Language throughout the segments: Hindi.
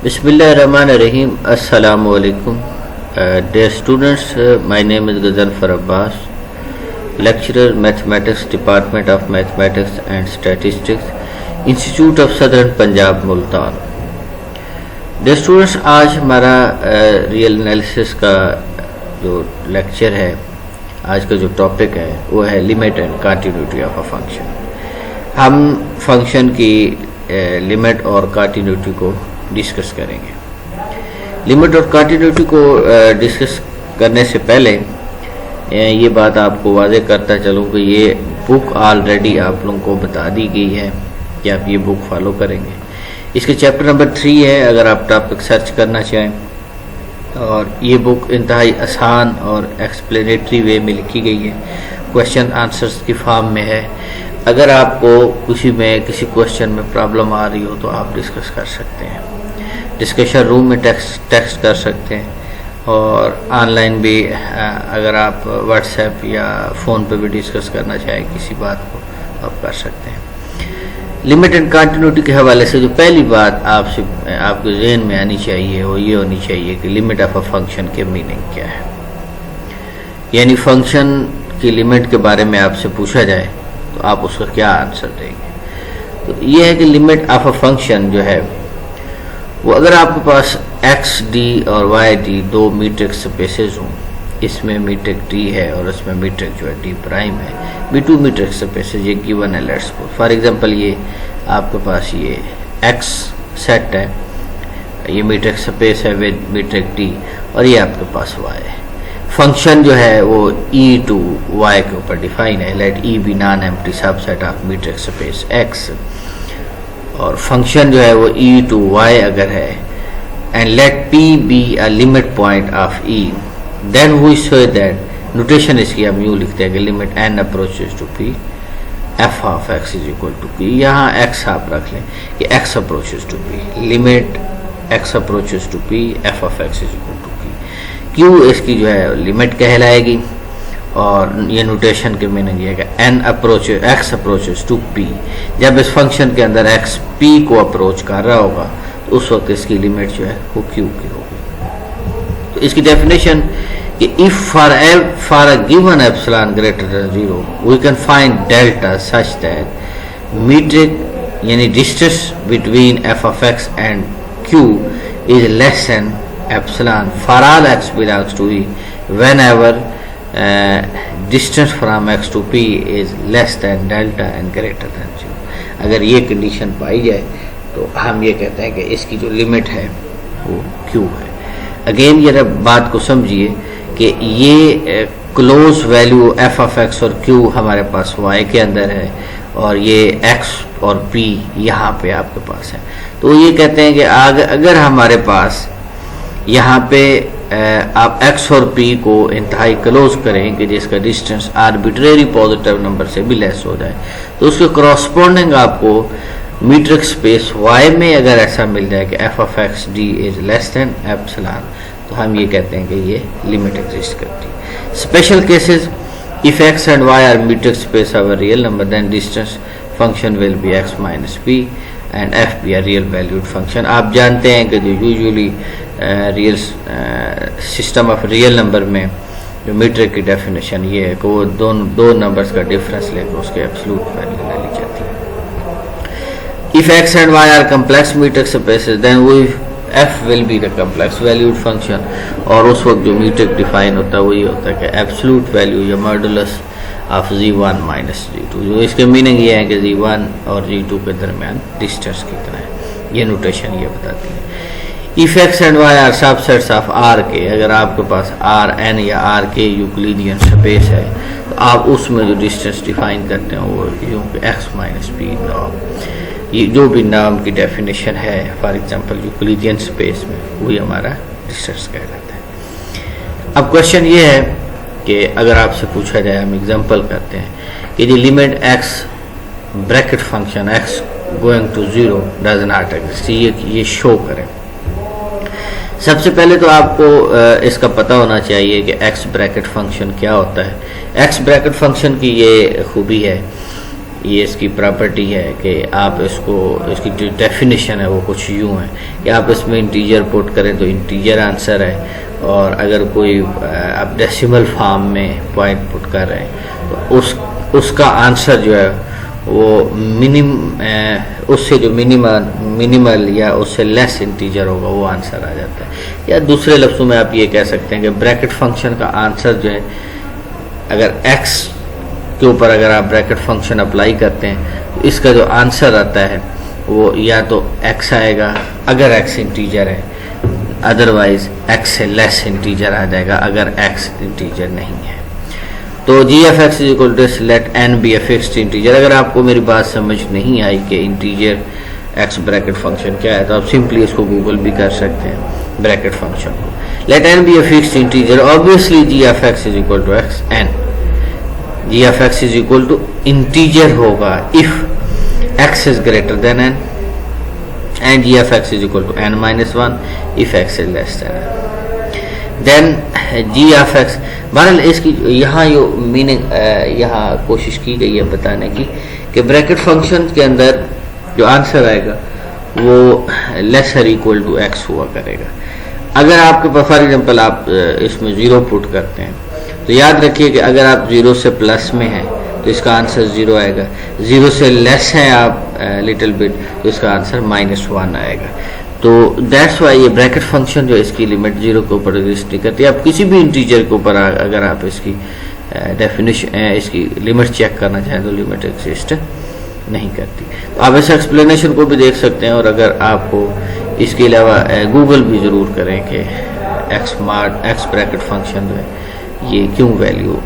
Bismillahirrahmanirrahim. Assalamu alaikum. Dear students, my name is Ghazalfar Abbas, lecturer, Mathematics, Department of Mathematics and Statistics, Institute of Southern Punjab, Multan. Dear students, आज हमारा रियल एनालिसिस का जो लेक्चर है, आज का जो टॉपिक है वो है limit and continuity of a function. हम फंक्शन की लिमिट और कंटिन्यूटी को डिस्कस करेंगे। लिमिट और कंटिन्यूटी को डिस्कस करने से पहले ये बात आपको वाज़ेह करता चलूँ कि ये बुक ऑलरेडी आप लोगों को बता दी गई है कि आप ये बुक फॉलो करेंगे। इसके चैप्टर नंबर 3 है, अगर आप टॉपिक सर्च करना चाहें, और ये बुक इंतहाई आसान और एक्सप्लेनेटरी वे में लिखी गई है, क्वेश्चन आंसर्स की फॉर्म में है। अगर आपको किसी क्वेश्चन में प्रॉब्लम आ रही हो तो आप डिस्कस कर सकते हैं, डिस्कशन रूम में टेक्स्ट कर सकते हैं, और ऑनलाइन भी अगर आप व्हाट्सएप या फ़ोन पे भी डिस्कस करना चाहें किसी बात को आप कर सकते हैं। लिमिट एंड कंटिन्यूटी के हवाले से जो पहली बात आपके जहन में आनी चाहिए वो ये होनी चाहिए कि लिमिट ऑफ अ फंक्शन के मीनिंग क्या है। यानी फंक्शन की लिमिट के बारे में आपसे पूछा जाए तो आप उसका क्या आंसर देंगे। तो ये है कि लिमिट ऑफ अ फंक्शन जो है वो, अगर आपके पास एक्स डी और वाई डी दो मीट्रिक स्पेसेस हों, इसमें मीट्रिक डी है और इसमें मीट्रिक जो है डी प्राइम है, भी टू मीट्रिक स्पेसेस ये गिवन है। लेट्स सपोज फॉर एग्जांपल ये आपके पास ये एक्स सेट है, ये मीट्रिक स्पेस है विद मीट्रिक डी, और ये आपके पास वाई है। फंक्शन जो है वो ई टू वाई के ऊपर डिफाइन है, let E be non empty subset of metric space X, और फंक्शन जो है वो ई टू वाई अगर है, and let P be a limit point of E, then we show that notation इसकी हम यूँ लिखते हैं कि limit N approaches to P F of x is equal to P. यहाँ एक्स आप रख लें कि X approaches to P, limit X approaches to P F of x is equal to P. क्यू इसकी जो है लिमिट कहलाएगी, और ये नोटेशन के मीनिंग ये है कि N approaches X approaches to P, जब इस फंक्शन के अंदर एक्स पी को अप्रोच कर रहा होगा तो उस वक्त इसकी लिमिट जो है वो क्यू की होगी। तो इसकी डेफिनेशन कि if for a given epsilon greater than 0 we can find delta such that metric यानी distance between F of X and Q is less than epsilon for all x belongs to E whenever distance from x to P is less than delta and greater than 0। अगर ये कंडीशन पाई जाए तो हम ये कहते हैं कि इसकी जो लिमिट है वो Q है। अगेन ये बात को समझिए कि ये close value f of x और Q हमारे पास y के अंदर है, और ये x और P यहाँ पे आपके पास है। तो ये कहते हैं कि अगर हमारे पास यहाँ पे आप x और p को इंतहाई क्लोज करें कि जिसका डिस्टेंस आर्बिट्रेरी पॉजिटिव नंबर से भी लेस हो जाए, तो उसके करस्पॉन्डिंग आपको मीट्रिक स्पेस y में अगर ऐसा मिल जाए कि f of x D is less than epsilon, तो हम ये कहते हैं कि ये लिमिट एग्जिस्ट करती है। Special cases, if x and y are metric space of a real number then distance function will be x minus P and F be R real valued function. आप जानते हैं कि जो usually real system of real number में जो मीट्रिक की डेफिनेशन ये है कि वो दो नंबर्स का डिफरेंस लेकर उसके एब्सोल्यूट वैल्यू ले ली जाती है। If X and Y are complex metric spaces then we F will be the complex valued function, और उस वक्त जो मीट्रिक डिफाइन होता है वो ये होता है कि एब्सोल्यूट वैल्यू या modulus of g1 minus g2, जो इसके मीनिंग ये है कि g1 और g2 के दरमियान डिस्टेंस कितना है, ये नोटेशन ये बताती है। If X and Y are subsets of R K, अगर आपके पास आर एन या आर के यूक्लिडियन स्पेस है तो आप उसमें जो डिस्टेंस डिफाइन करते हैं वो यूँ एक्स माइनस पी नॉर्म, ये जो भी नाम की डेफिनेशन है फॉर एग्जांपल यूक्लिडियन स्पेस में वही हमारा डिस्टेंस कहलाता है। अब क्वेश्चन ये है कि अगर आपसे पूछा जाए, हम एग्जांपल करते हैं कि G limit X bracket function X going to 0 does not exist, ये शो करें। सबसे पहले तो आपको इसका पता होना चाहिए कि एक्स ब्रैकेट फंक्शन क्या होता है। एक्स ब्रैकेट फंक्शन की ये खूबी है ये इसकी प्रॉपर्टी है कि आप इसको, इसकी जो डेफिनेशन है वो कुछ यूँ है कि आप इसमें इंटीजर पुट करें तो इंटीजर आंसर है, और अगर कोई आप डेसिमल फॉर्म में पॉइंट पुट कर रहे हैं तो उसका आंसर जो है वो उससे जो मिनिमल या उससे लेस इंटीजर होगा वो आंसर आ जाता है। या दूसरे लफ्ज़ों में आप ये कह सकते हैं कि ब्रैकेट फंक्शन का आंसर जो है, अगर x के ऊपर अगर आप ब्रैकेट फंक्शन अप्लाई करते हैं तो इसका जो आंसर आता है वो या तो x आएगा अगर x इंटीजर है, अदरवाइज x से लेस इंटीजर आ जाएगा अगर x इंटीजर नहीं है। तो G F X is equal to let N be a fixed integer. अगर आपको मेरी बात समझ नहीं आई कि इंटीजर एक्स ब्रैकेट फंक्शन क्या है, तो आप सिंपली इसको गूगल भी कर सकते हैं ब्रैकेट फंक्शन को। Let N be a fixed integer, obviously G F X is equal to X N. G F X is equal to integer होगा if X is greater than N, and G F X is equal to N minus one if X is less than N. Then G F X, बहरहाल इसकी यहाँ जो मीनिंग यहाँ कोशिश की गई है बताने की कि ब्रैकेट फंक्शन के अंदर जो आंसर आएगा वो लेसर इक्वल टू एक्स हुआ करेगा। अगर आपके पास फॉर एग्जांपल आप इसमें ज़ीरो पुट करते हैं तो याद रखिए कि अगर आप ज़ीरो से प्लस में हैं तो इसका आंसर ज़ीरो आएगा, ज़ीरो से लेस हैं आप लिटिल बिट तो इसका आंसर माइनस वन आएगा। तो दैट्स वाई ये ब्रैकेट फंक्शन जो इसकी लिमिट जीरो के ऊपर एग्जिस्ट नहीं करती। आप किसी भी इंटीजर के ऊपर अगर आप इसकी डेफिनेशन इसकी लिमिट चेक करना चाहें तो लिमिट एग्जिस्ट नहीं करती। तो आप इस एक्सप्लेनेशन को भी देख सकते हैं, और अगर आपको इसके अलावा गूगल भी ज़रूर करें कि एक्स ब्रैकेट फंक्शन जो है ये क्यों वैल्यू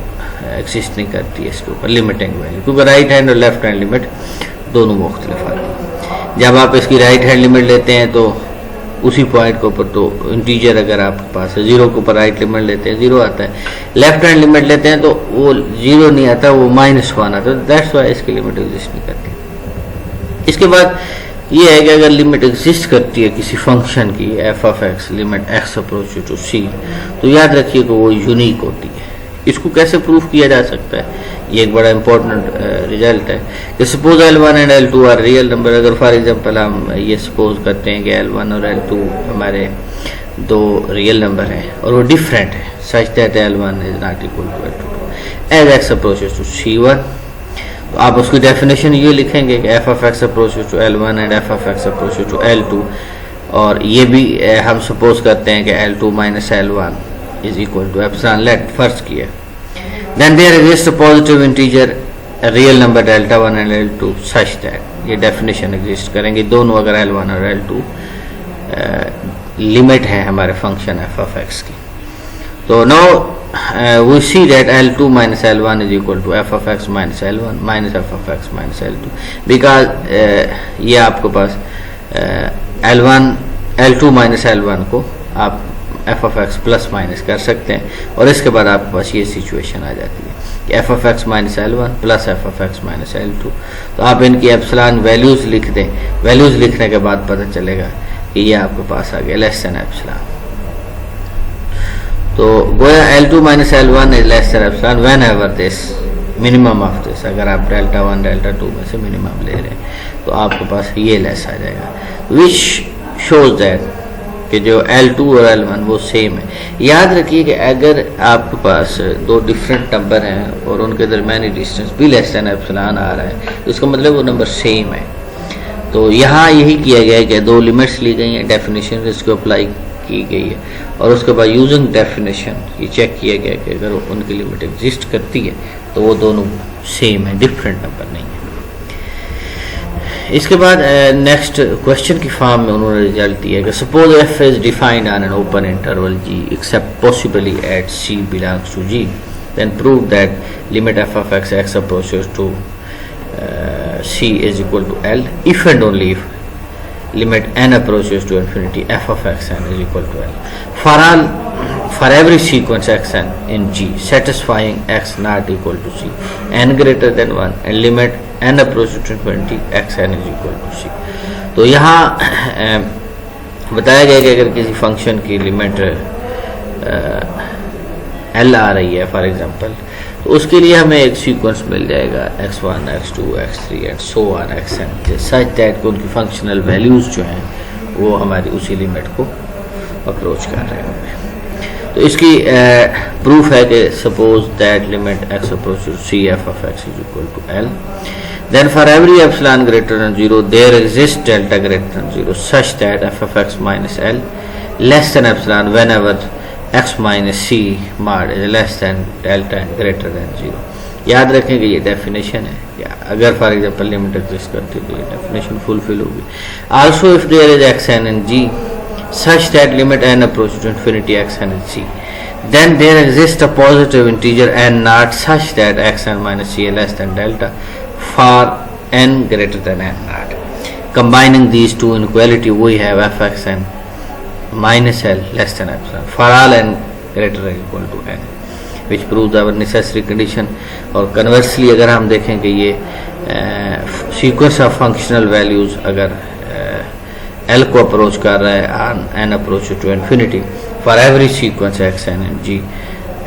एग्जिस्ट नहीं करती है इसके ऊपर, लिमिटिंग वैल्यू, क्योंकि राइट हैंड और लेफ्ट हैंड लिमिट दोनों मुख्तलिफ आती है। जब आप इसकी राइट हैंड लिमिट लेते हैं तो उसी पॉइंट के ऊपर, तो इंटीजर अगर आपके पास है जीरो के ऊपर राइट लिमिट लेते हैं जीरो आता है, लेफ्ट हैंड लिमिट लेते हैं तो वो जीरो नहीं आता, वो माइनस वन आता है। दैट्स वाई इसकी लिमिट एग्जिस्ट नहीं करती। इसके बाद ये है कि अगर लिमिट एग्जिस्ट करती है किसी फंक्शन की F of X limit x approach to C, तो याद रखिए कि वो यूनिक होती है। इसको कैसे प्रूफ किया जा सकता है, ये एक बड़ा इंपॉर्टेंट रिजल्ट है कि suppose L1 and L2 are real number. अगर फॉर एग्जांपल हम ये सपोज करते हैं कि L1 और L2 हमारे दो रियल नंबर हैं और वो डिफरेंट है, such that L1 is not equal to L2 as X approaches to C1, तो आप उसकी डेफिनेशन ये लिखेंगे कि F of X approaches to L1 and F of X approaches to L2, और ये भी हम सपोज करते हैं कि L2 minus L1 is equal to epsilon, let first किया। Then there exists a positive integer, a real number delta 1 and L2 such that ये definition exist करेंगे दोनों, अगर L1 और L2 लिमिट है हमारे फंक्शन f of x की। तो now we see that L2 minus L1 is equal to f of x minus L1 minus f of x minus L2, because ये आपके पास L1 L2 minus L1 को आप F of x plus minus कर सकते हैं, और इसके बाद आपके पास ये सिचुएशन आ जाती है कि F of x minus L1 plus F of x minus L2। तो आप इनकी एप्सिलॉन वैल्यूज़ लिख दें, वैल्यूज़ लिखने के बाद पता चलेगा कि ये आपके पास आ गया लेस देन एप्सिलॉन। तो गोया L2 minus L1 is less than epsilon when ever this minimum of this, अगर आप डेल्टा 1 डेल्टा 2 में से मिनिमम ले रहे हैं तो आपके पास ये लेस आ जाएगा, विच शोज दैट कि जो L2 और L1 वो सेम है। याद रखिए कि अगर आपके पास दो डिफरेंट नंबर हैं और उनके दरमियानी डिस्टेंस भी लेस देन एप्सिलॉन आ रहा है तो इसका मतलब वो नंबर सेम है। तो यहाँ यही किया गया है कि दो लिमिट्स ली गई हैं, डेफिनेशन इसको अप्लाई की गई है, और उसके बाद यूजिंग डेफिनेशन ये चेक किया गया कि अगर उनकी लिमिट एग्जिस्ट करती है तो वो दोनों सेम है, डिफरेंट नंबर नहीं है। इसके बाद नेक्स्ट क्वेश्चन की फॉर्म में उन्होंने रिजल्ट दिया कि suppose F is defined on an open interval G except possibly at C belongs to G, then prove that limit F of X X approaches to C is equal to L if and only if limit n approaches to infinity f of xn is equal to l for every sequence xn in G satisfying x not equal to c n greater than 1 and limit n approaches to infinity xn is equal to c। तो यहाँ बताया गया कि अगर किसी फंक्शन की लिमिट L आ रही है फॉर एग्जांपल, तो उसके लिए हमें एक सीक्वेंस मिल जाएगा x1, x2, x3 and so on xn, such that कि उनकी फंक्शनल वैल्यूज़ जो हैं वो हमारी उसी लिमिट को अप्रोच कर रहे होंगे। तो इसकी प्रूफ है कि suppose that limit x approach to c f of x is equal to L, then for every epsilon greater than 0 there exists delta greater than 0 such that f of x minus L less than epsilon whenever x minus c mod is less than delta and greater than 0। याद रखें कि ये डेफिनेशन है, या अगर फॉर एग्जांपल लिमिट एग्जिस्ट करती है तो ये डेफिनेशन फुलफिल होगी। Also if there is X N and G such that limit n approaches to infinity x n is g, then there exists a positive integer n naught such that x n minus c is less than delta for n greater than n naught। Combining these two inequality we have f x n minus L less than epsilon for all n greater than equal to n, which proves our necessary condition। और conversely अगर हम देखें कि ये sequence of functional values अगर L को अप्रोच कर रहा है n approach to infinity for every sequence x n and g,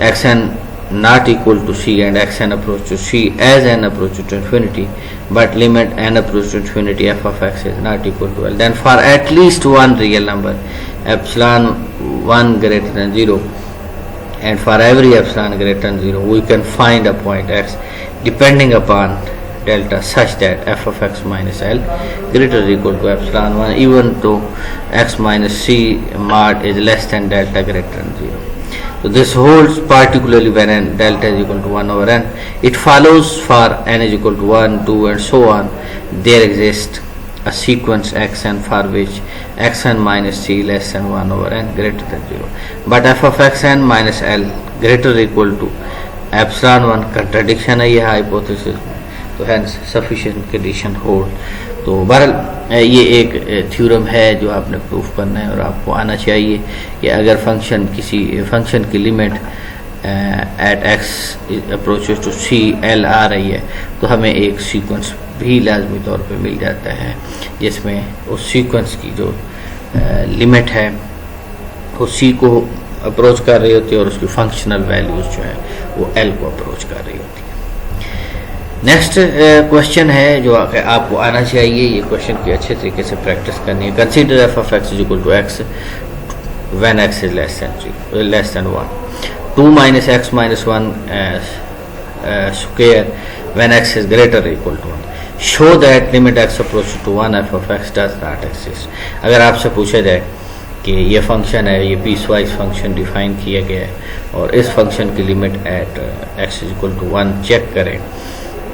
x n not equal to c and x n approach to c as n approach to infinity, but limit n approach to infinity f of x is not equal to L, then for at least one real number epsilon 1 greater than 0 and for every epsilon greater than 0 we can find a point x depending upon delta such that f of x minus L greater or equal to epsilon 1 even though x minus c mod is less than delta greater than 0। So this holds particularly when n delta is equal to 1 over n. It follows for n is equal to 1, 2 and so on there exists a sequence xn for which xn minus c less than 1 over n greater than 0, but f of xn minus L greater or equal to epsilon 1 contradiction है यह hypothesis में, तो hence sufficient condition hold। तो बहरहाल ये एक थ्योरम है जो आपने प्रूफ करना है और आपको आना चाहिए कि अगर फंक्शन किसी फंक्शन की limit at X approaches to C L आ रही है तो हमें एक सीक्वेंस भी लाजमी तौर पे मिल जाता है जिसमें उस सीक्वेंस की जो लिमिट है वो सी को अप्रोच कर रही होती है और उसकी फंक्शनल वैल्यूज़ जो है वो एल को अप्रोच कर रही होती है। नेक्स्ट क्वेश्चन है जो आपको आना चाहिए, ये क्वेश्चन की अच्छे तरीके से प्रैक्टिस करनी है। Consider F of x is equal to X when x is less than 1, 2 minus X minus 1 square when x is greater equal to 1, show that limit x approach to 1 F of X does not exist. अगर आपसे पूछा जाए कि ये फंक्शन है, ये पीस वाइज फंक्शन डिफाइन किया गया है और इस फंक्शन की limit at X is equal to 1 check करें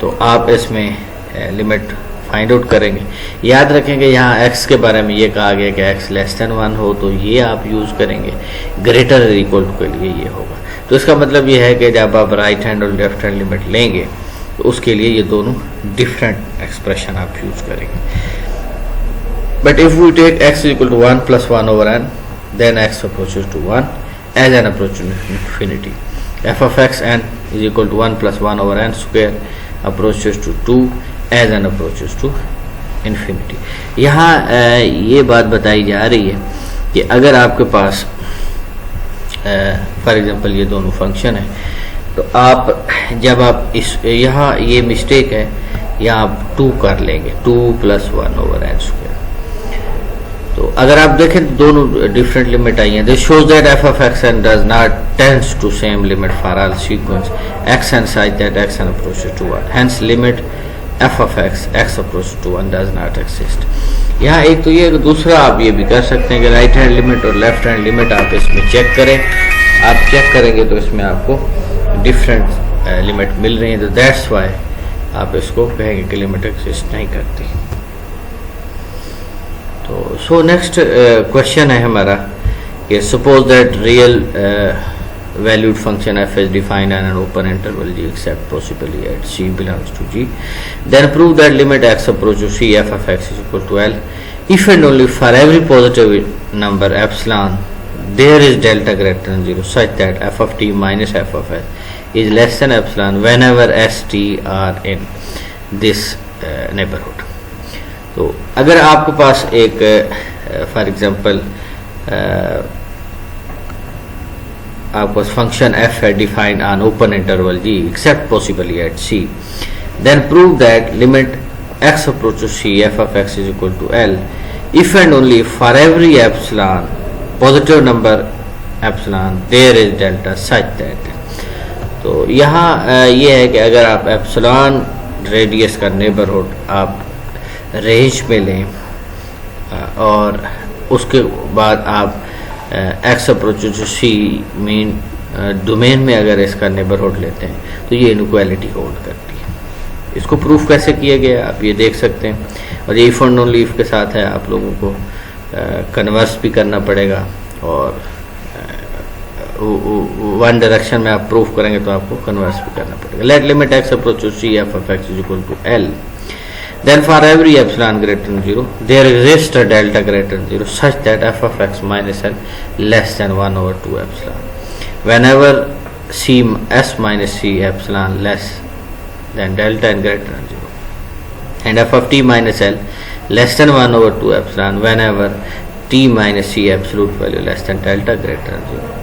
तो आप इसमें लिमिट फाइंड आउट करेंगे। याद रखेंगे यहाँ x के बारे में ये कहा गया कि x लेस देन 1 हो तो ये आप यूज़ करेंगे, ग्रेटर इक्वल टू के लिए ये होगा। तो इसका मतलब ये है कि जब आप राइट हैंड और लेफ्ट हैंड लिमिट लेंगे तो उसके लिए ये दोनों डिफरेंट एक्सप्रेशन आप यूज़ करेंगे। But if we take x equal to 1 plus 1 over n then x approaches to 1 as N approach to infinity, f of x n is equal to 1 plus 1 over n square approaches to 2 as n approaches to infinity। यहाँ ये बात बताई जा रही है कि अगर आपके पास फॉर एग्जांपल ये दोनों फंक्शन है तो आप जब आप इस यहाँ ये मिस्टेक है, यहाँ आप 2 कर लेंगे, 2 प्लस 1 ओवर n स्क्वायर। तो अगर आप देखें दोनों डिफरेंट लिमिट आई हैं, this shows that f of x n does not tends to same limit for all sequence x n such that x n approaches to 1, hence limit f of x approaches to 1 does not exist। यहाँ एक तो ये, दूसरा आप ये भी कर सकते हैं कि राइट हैंड लिमिट और लेफ्ट हैंड लिमिट आप इसमें चेक करें। आप चेक करेंगे तो इसमें आपको डिफरेंट लिमिट मिल रही है, तो दैट्स वाई आप इसको कहेंगे कि लिमिट एग्जिस्ट नहीं करती। तो सो नेक्स्ट क्वेश्चन है हमारा कि suppose that real valued function f is defined in an open interval g except possibly at c belongs to g, then prove that limit x approaches to c f of x is equal to L if and only for every positive number epsilon there is delta greater than 0 such that f of t minus f of s is less than epsilon whenever s t are in this neighborhood। तो अगर आपके पास एक फॉर एग्जांपल आपको फंक्शन f है defined on open interval g except possibly at c, then prove that limit x approaches c f of x is equal to L if and only for every epsilon positive number epsilon there is delta such that। तो यहाँ ये है कि अगर आप एप्सिलॉन रेडियस का नेबरहुड आप रेंज में लें और उसके बाद आप X approaches to C mean domain में अगर इसका नेबरहुड लेते हैं तो ये इनइक्वालिटी होल्ड करती है। इसको प्रूफ कैसे किया गया आप ये देख सकते हैं, और ये इफ एंड ओनली इफ के साथ है, आप लोगों को कन्वर्स भी करना पड़ेगा और वन डायरेक्शन में आप प्रूफ करेंगे तो आपको कन्वर्स भी करना पड़ेगा। Let limit X approaches C F of x is equal to L, then for every epsilon greater than 0 there exists a delta greater than 0 such that f of x minus L less than 1 over 2 epsilon whenever c s minus c epsilon less than delta and greater than 0, and f of t minus L less than 1 over 2 epsilon whenever t minus c absolute value less than delta greater than 0.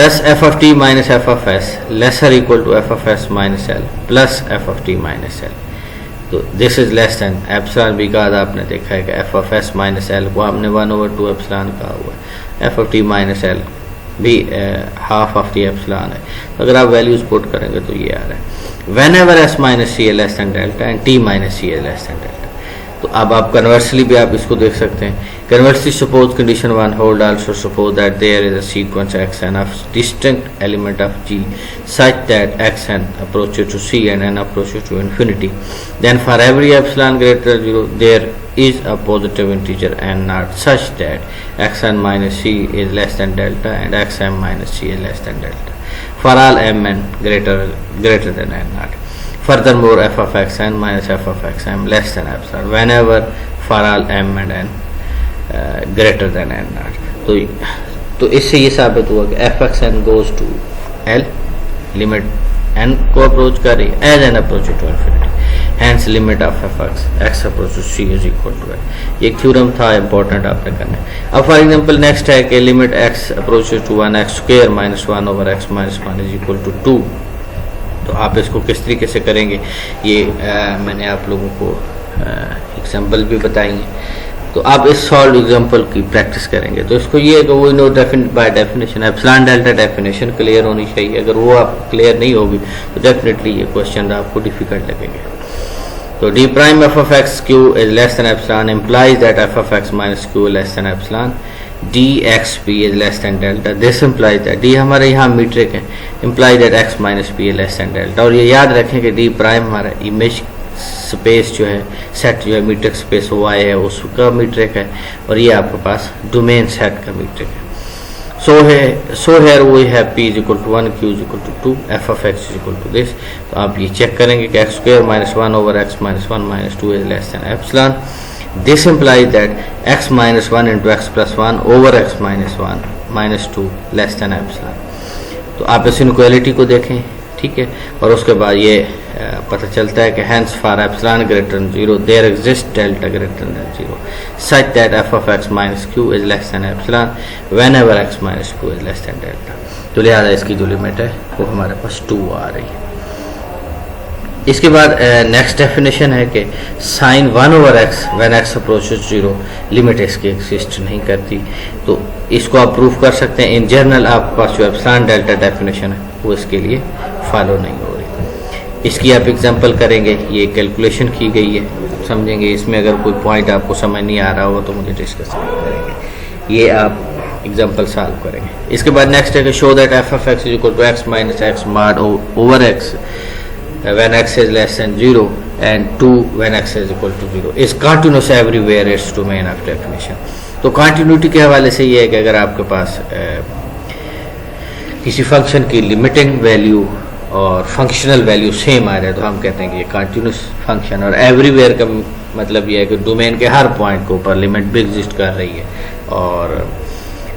Thus f of t minus f of s lesser equal to f of s minus L plus f of t minus L। तो this is less than epsilon because आपने देखा है कि F of S minus L को हमने 1 over 2 एप्सिलॉन कहा हुआ है, F of T minus L भी हाफ ऑफ दी एप्सिलॉन है। तो अगर आप वैल्यूज पुट करेंगे तो ये आ रहा है whenever s minus c a less than delta and t minus c a less than delta. तो अब आप कन्वर्सली भी आप इसको देख सकते हैं, conversely suppose condition 1 hold also suppose that there is a sequence x n of distinct element of g such that xn approaches to c and n approaches to infinity, then for every epsilon greater than 0 there is a positive integer n naught such that xn minus c is less than delta and xm minus c is less than delta for all mn greater than n naught. Furthermore, f of xn minus f of xm less than epsilon whenever for all m and n greater than n naught. तो इससे ये साबित हुआ कि f x n goes to L, limit n को अप्रोच कर रही है as N approach to infinity, hence limit of f x approach c is equal to l. ये एक थ्योरम था इंपॉर्टेंट आपने करना है। अब फॉर एग्जांपल नेक्स्ट है कि limit x approach to 1 x square minus 1 over x minus 1 is equal to 2। तो आप इसको किस तरीके से करेंगे ये मैंने आप लोगों को एग्जाम्पल भी बताएंगे। तो आप इस सॉल्व एग्जांपल की प्रैक्टिस करेंगे तो इसको ये कि वो नो by definition epsilon delta definition clear होनी चाहिए। अगर वो आप क्लियर नहीं होगी तो डेफिनेटली ये क्वेश्चन आपको डिफिकल्ट लगेंगे। तो D prime F of x Q is less than epsilon implies that f of x minus Q less than epsilon, D x P is less than delta, this implies that D हमारे यहाँ मीट्रिक है, implies that x minus P is less than delta. और ये याद रखें कि डी प्राइम हमारा इमेज स्पेस जो है सेट जो है मीट्रिक स्पेस वाई है उसका मीट्रिक है, और ये आपके पास डोमेन सेट का मीट्रिक है। So here we have p is equal to 1 q is equal to 2 f of x is equal to this. तो आप ये चेक करेंगे कि x square minus 1 over x minus 1 minus 2 is less than epsilon, this implies that x minus 1 into x plus 1 over x minus 1 minus 2 less than epsilon. तो आप इस इनइक्वालिटी को देखें, ठीक है, और उसके बाद ये पता चलता है कि hence for epsilon greater than 0 there exist delta greater than 0 such that f of x minus q is less than epsilon whenever x minus q is less than delta. तो लिहाजा इसकी जो लिमिट है वो हमारे पास 2 आ रही है। इसके बाद नेक्स्ट डेफिनेशन है कि sine 1 over x when x approaches 0 limit इसकी एग्जिस्ट नहीं करती। तो इसको आप प्रूफ कर सकते हैं। इन जनरल आपके पास जो एप्सिलॉन डेल्टा डेफिनेशन है वो इसके लिए फॉलो नहीं हो रही। इसकी आप एग्जांपल करेंगे, ये कैलकुलेशन की गई है, समझेंगे। इसमें अगर कोई पॉइंट आपको समझ नहीं आ रहा होगा तो मुझे डिस्कस करेंगे, ये आप एग्जांपल सॉल्व करेंगे। इसके बाद नेक्स्ट है कि show that f of x is equal to x minus x mod over x when x is less than 0 and 2 when x is equal to 0 is continuous everywhere its domain of definition। तो continuity के हवाले से ये है कि अगर आपके पास किसी फंक्शन की लिमिटिंग वैल्यू और फंक्शनल वैल्यू सेम आ जाए तो हम कहते हैं कि ये कंटिन्यूस फंक्शन। और एवरीवेयर का मतलब ये है कि डोमेन के हर पॉइंट के ऊपर लिमिट भी एग्जिस्ट कर रही है और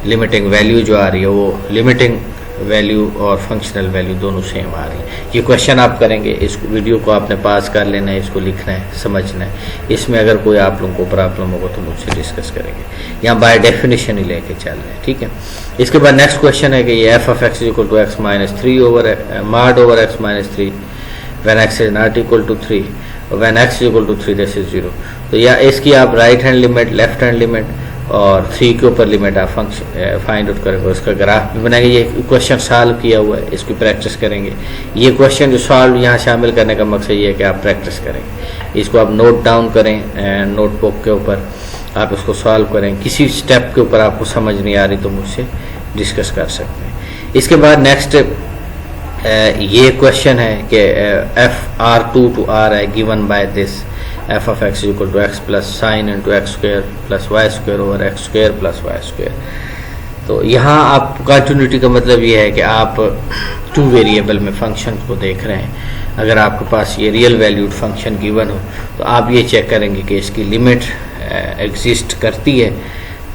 लिमिटिंग वैल्यू जो आ रही है वो लिमिटिंग वैल्यू और फंक्शनल वैल्यू दोनों सेम आ रही है। ये क्वेश्चन आप करेंगे, इस वीडियो को आपने पास कर लेना है, इसको लिखना है, समझना है। इसमें अगर कोई आप लोगों को प्रॉब्लम होगा तो मुझसे डिस्कस करेंगे। यहाँ बाय डेफिनेशन ही लेके चल रहे हैं, ठीक है। इसके बाद नेक्स्ट क्वेश्चन है कि ये f of x equal to x minus 3 over mod over x minus 3 when x is not equal to 3 और when x equal to 3 this is 0। तो या इसकी आप right hand limit, left hand limit और 3 के ऊपर लिमिट आप फंक्शन फाइंड आउट करेंगे, उसका ग्राफ भी बनाएंगे। ये क्वेश्चन सॉल्व किया हुआ है, इसकी प्रैक्टिस करेंगे। ये क्वेश्चन जो सॉल्व यहाँ शामिल करने का मकसद ये है कि आप प्रैक्टिस करेंगे, इसको आप नोट डाउन करें नोटबुक के ऊपर, आप इसको सॉल्व करें। किसी स्टेप के ऊपर आपको समझ नहीं आ रही तो मुझसे डिस्कस कर सकते हैं। इसके बाद नेक्स्ट ये क्वेश्चन है कि एफ R2 to R है given by this f of x equal to x plus sine into x square plus y square over x square plus y square. तो यहाँ आप कंटिन्यूटी का मतलब ये है कि आप 2 वेरिएबल में फंक्शन को देख रहे हैं। अगर आपके पास ये रियल वैल्यूड फंक्शन गिवन हो तो आप ये चेक करेंगे कि इसकी लिमिट एग्जिस्ट करती है,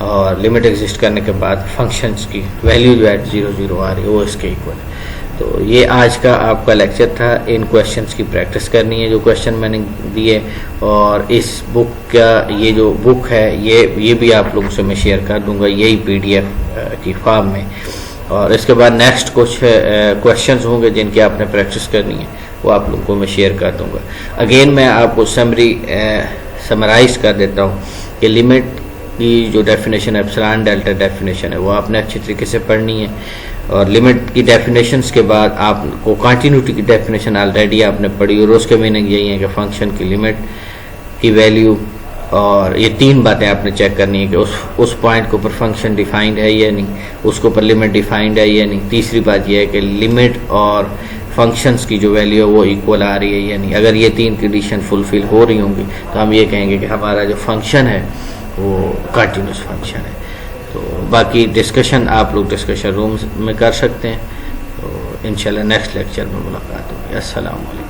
और लिमिट एग्जिस्ट करने के बाद फंक्शंस की वैल्यू जो है 0 0 आ रही है वो इसके इक्वल है। तो ये आज का आपका लेक्चर था। इन क्वेश्चंस की प्रैक्टिस करनी है जो क्वेश्चन मैंने दिए, और इस बुक का ये जो बुक है ये भी आप लोगों से मैं शेयर कर दूंगा, यही PDF की फॉर्म में। और इसके बाद नेक्स्ट कुछ क्वेश्चंस होंगे जिनकी आपने प्रैक्टिस करनी है, वो आप लोगों को मैं शेयर कर दूंगा। अगेन मैं आपको समराइज कर देता हूँ कि लिमिट की जो डेफिनेशन एप्सिलॉन डेल्टा डेफिनेशन है वो आपने अच्छी तरीके से पढ़नी है, और लिमिट की डेफिनेशंस के बाद आपको कंटिन्यूटी की डेफिनेशन ऑलरेडी आपने पढ़ी, और उसके मीनिंग यही है कि फंक्शन की लिमिट की वैल्यू, और ये 3 बातें आपने चेक करनी है कि उस पॉइंट के ऊपर फंक्शन डिफाइंड है या नहीं, उसके ऊपर लिमिट डिफाइंड है या नहीं। तीसरी बात यह है कि लिमिट और फंक्शंस की जो वैल्यू है वो इक्वल आ रही है या नहीं। अगर ये 3 कंडीशन फुलफिल हो रही होंगी तो हम ये कहेंगे कि हमारा जो फंक्शन है वो कंटिन्यूस फंक्शन है। तो बाकी डिस्कशन आप लोग डिस्कशन रूम में कर सकते हैं। तो इंशाल्लाह नेक्स्ट लेक्चर में मुलाकात होगी। अस्सलाम वालेकुम।